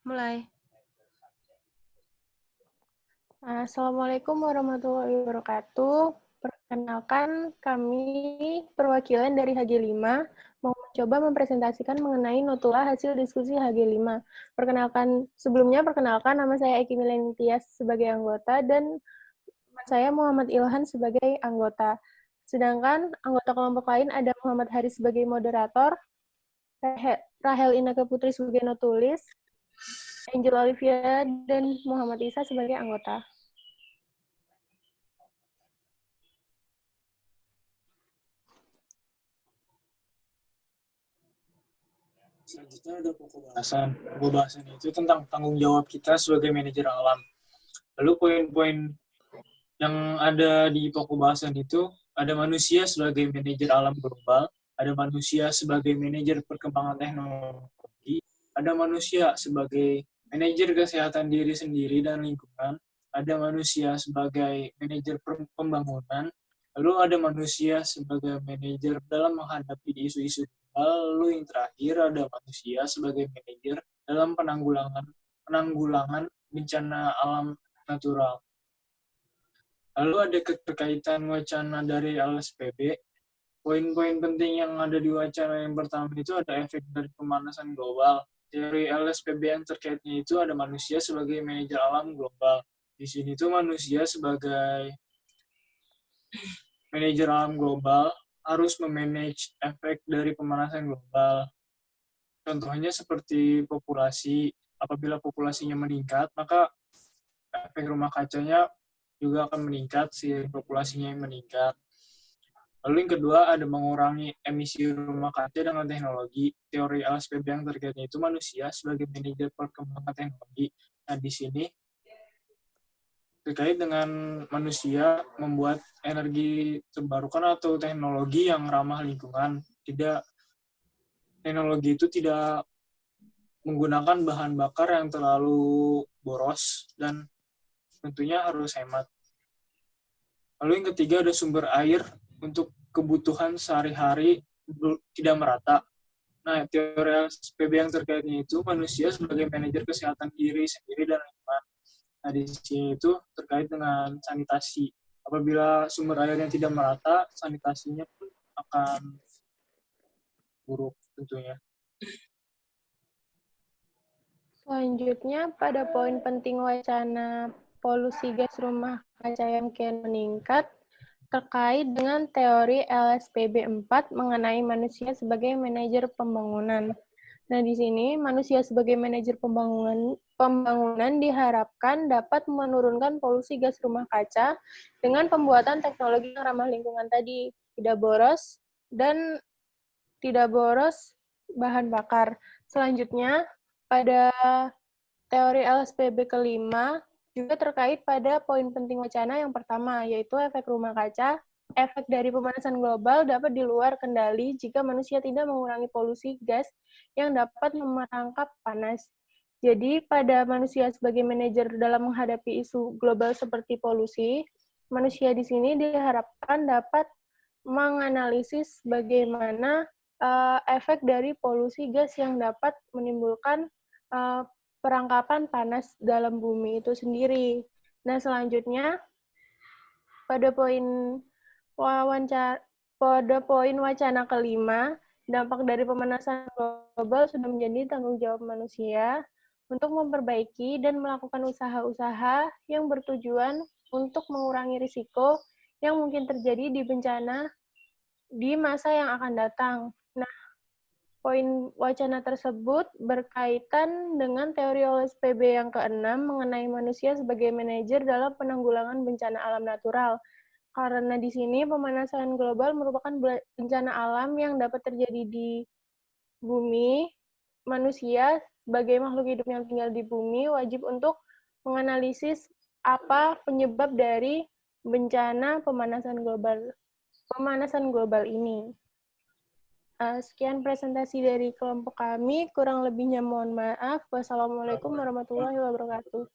Mulai. Assalamualaikum warahmatullahi wabarakatuh. Perkenalkan, kami perwakilan dari HG5 mau mencoba mempresentasikan mengenai notula hasil diskusi HG5. Perkenalkan, nama saya Eki Mileni Tias sebagai anggota dan teman saya Muhammad Ilhan sebagai anggota. Sedangkan anggota kelompok lain ada Muhammad Haris sebagai moderator, Rahel Inaka Putri sebagai notulis, Angel Olivia dan Muhammad Isa sebagai anggota. Selanjutnya ada pokok bahasan. Pokok bahasan itu tentang tanggung jawab kita sebagai manajer alam. Lalu poin-poin yang ada di pokok bahasan itu ada manusia sebagai manajer alam global, ada manusia sebagai manajer perkembangan teknologi, ada manusia sebagai manajer kesehatan diri sendiri dan lingkungan, ada manusia sebagai manajer pembangunan, lalu ada manusia sebagai manajer dalam menghadapi isu-isu global, lalu yang terakhir ada manusia sebagai manajer dalam penanggulangan bencana alam natural. Lalu ada keterkaitan wacana dari LSPB. Poin-poin penting yang ada di wacana yang pertama itu ada efek dari pemanasan global. Teori LSPB yang terkaitnya itu ada manusia sebagai manajer alam global. Di sini tuh manusia sebagai manajer alam global harus memanage efek dari pemanasan global. Contohnya seperti populasi. Apabila populasinya meningkat, maka efek rumah kacanya juga akan meningkat, seiring populasinya yang meningkat. Lalu yang kedua ada mengurangi emisi rumah kaca dengan teknologi. Teori LSPB yang terkaitnya itu manusia sebagai manajer perkembangan teknologi. Nah, di sini terkait dengan manusia membuat energi terbarukan atau teknologi yang ramah lingkungan. Teknologi itu tidak menggunakan bahan bakar yang terlalu boros dan tentunya harus hemat. Lalu yang ketiga ada sumber air untuk kebutuhan sehari-hari tidak merata. Nah, teori SPB yang terkaitnya itu manusia sebagai manajer kesehatan diri sendiri dan lingkungan. Nah, di sini itu terkait dengan sanitasi. Apabila sumber airnya tidak merata, sanitasinya pun akan buruk tentunya. Selanjutnya, pada poin penting wacana polusi gas rumah kaca yang kian meningkat, terkait dengan teori LSPB 4 mengenai manusia sebagai manajer pembangunan. Nah, di sini manusia sebagai manajer pembangunan diharapkan dapat menurunkan polusi gas rumah kaca dengan pembuatan teknologi yang ramah lingkungan tadi, tidak boros bahan bakar. Selanjutnya, pada teori LSPB kelima juga terkait pada poin penting wacana yang pertama, yaitu efek rumah kaca. Efek dari pemanasan global dapat di luar kendali jika manusia tidak mengurangi polusi gas yang dapat merangkap panas. Jadi, pada manusia sebagai manajer dalam menghadapi isu global seperti polusi, manusia di sini diharapkan dapat menganalisis bagaimana efek dari polusi gas yang dapat menimbulkan perangkapan panas dalam bumi itu sendiri. Nah, selanjutnya pada poin wacana kelima, dampak dari pemanasan global sudah menjadi tanggung jawab manusia untuk memperbaiki dan melakukan usaha-usaha yang bertujuan untuk mengurangi risiko yang mungkin terjadi di bencana di masa yang akan datang. Nah, poin wacana tersebut berkaitan dengan teori LSPB yang keenam mengenai manusia sebagai manajer dalam penanggulangan bencana alam natural. Karena di sini pemanasan global merupakan bencana alam yang dapat terjadi di bumi, manusia sebagai makhluk hidup yang tinggal di bumi wajib untuk menganalisis apa penyebab dari bencana pemanasan global ini. Sekian presentasi dari kelompok kami. Kurang lebihnya mohon maaf. Wassalamualaikum warahmatullahi wabarakatuh.